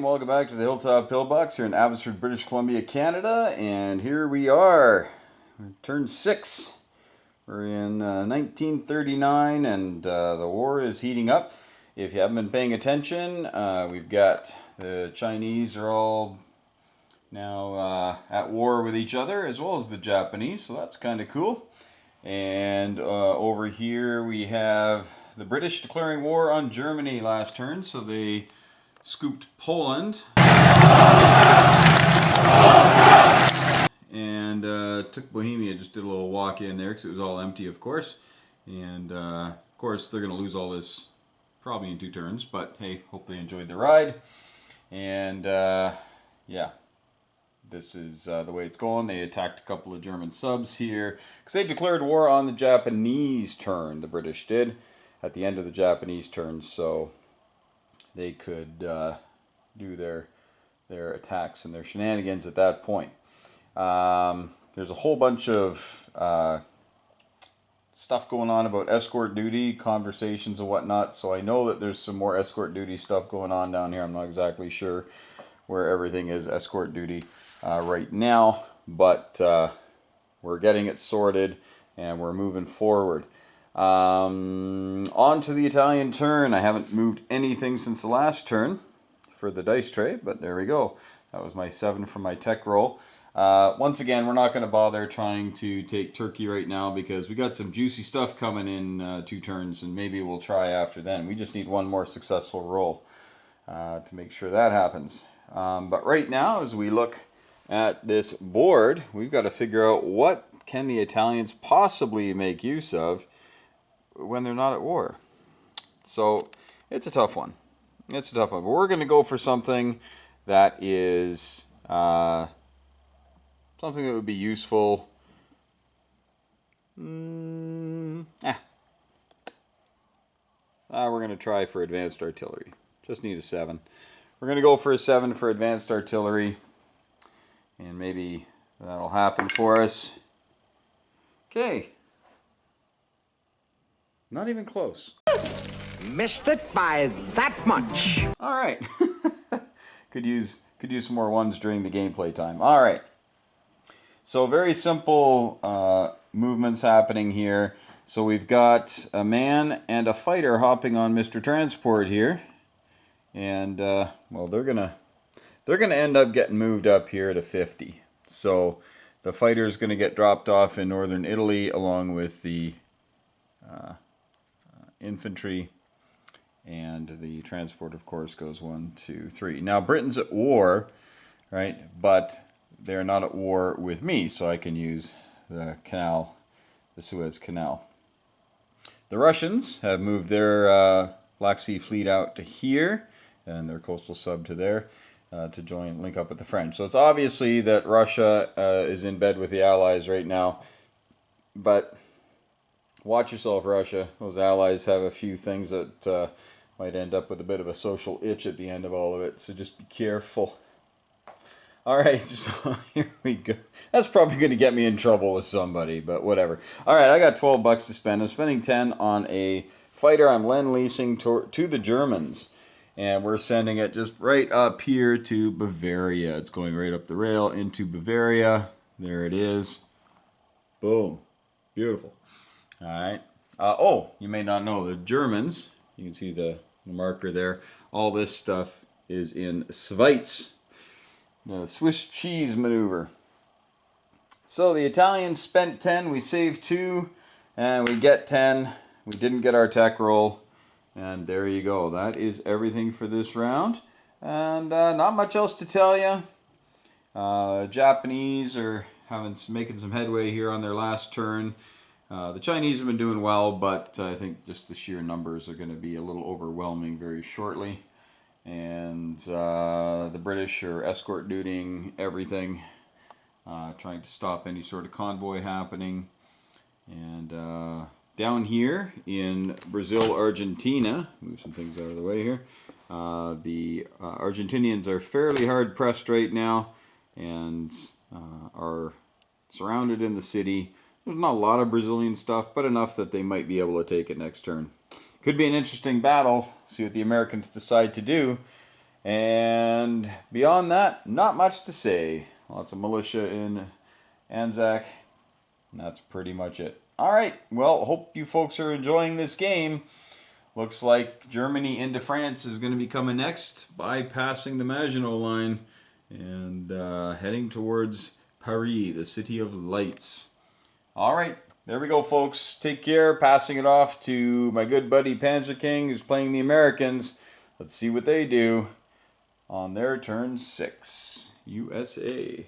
and welcome back to the Hilltop Pillbox here in Abbotsford, British Columbia, Canada. And here we are, turn 6. We're in 1939, and the war is heating up. If you haven't been paying attention, we've got the Chinese are all now at war with each other, as well as the Japanese, so that's kind of cool. And over here we have the British declaring war on Germany last turn, so they scooped Poland and took Bohemia. Just did a little walk in there because it was all empty, of course. And of course they're going to lose all this probably in 2 turns, but hey, hope they enjoyed the ride. And yeah, this is the way it's going. They attacked a couple of German subs here because they declared war on the Japanese turn. The British did at the end of the Japanese turn, so they could do their attacks and their shenanigans at that point. There's a whole bunch of stuff going on about escort duty, conversations and whatnot, so I know that there's some more escort duty stuff going on down here. I'm not exactly sure where everything is escort duty right now, but we're getting it sorted and we're moving forward. On to the Italian turn. I haven't moved anything since the last turn for the dice tray, but there we go. That was my 7 from my tech roll. Once again, we're not going to bother trying to take Turkey right now because we got some juicy stuff coming in 2 turns, and maybe we'll try after then. We just need one more successful roll to make sure that happens. But right now, as we look at this board, we've got to figure out what can the Italians possibly make use of when they're not at war. So it's a tough one. It's a tough one. But we're going to go for something that is something that would be useful. We're going to try for advanced artillery. Just need a 7. We're going to go for a 7 for advanced artillery. And maybe that'll happen for us. Okay. Not even close. Missed it by that much. All right. could use some more ones during the gameplay time. All right. So very simple movements happening here. So we've got a man and a fighter hopping on Mr. Transport here, and well, they're gonna end up getting moved up here to 50. So the fighter is gonna get dropped off in northern Italy along with the infantry, and the transport, of course, goes 1, 2, 3. Now Britain's at war, right? But they're not at war with me, so I can use the canal, the Suez Canal. The Russians have moved their Black Sea fleet out to here, and their coastal sub to there, to link up with the French. So it's obviously that Russia is in bed with the Allies right now, but watch yourself, Russia. Those allies have a few things that might end up with a bit of a social itch at the end of all of it, so just be careful. Alright, so here we go. That's probably going to get me in trouble with somebody, but whatever. Alright, I got 12 bucks to spend. I'm spending 10 on a fighter I'm lend-leasing to the Germans. And we're sending it just right up here to Bavaria. It's going right up the rail into Bavaria. There it is. Boom. Beautiful. Alright. Oh, you may not know, the Germans, you can see the marker there, all this stuff is in Schweiz. The Swiss cheese maneuver. So the Italians spent 10, we saved 2, and we get 10. We didn't get our tech roll, and there you go. That is everything for this round, and not much else to tell you. Japanese are making some headway here on their last turn. The Chinese have been doing well, but I think just the sheer numbers are going to be a little overwhelming very shortly. And the British are escort dutying everything, trying to stop any sort of convoy happening. And down here in Brazil, Argentina, move some things out of the way here, the Argentinians are fairly hard pressed right now and are surrounded in the city. There's not a lot of Brazilian stuff, but enough that they might be able to take it next turn. Could be an interesting battle. See what the Americans decide to do. And beyond that, not much to say. Lots of militia in Anzac. And that's pretty much it. All right, well, hope you folks are enjoying this game. Looks like Germany into France is going to be coming next, bypassing the Maginot Line and heading towards Paris, the city of lights. All right, there we go, folks. Take care. Passing it off to my good buddy Panzer King, who's playing the Americans. Let's see what they do on their turn 6. USA.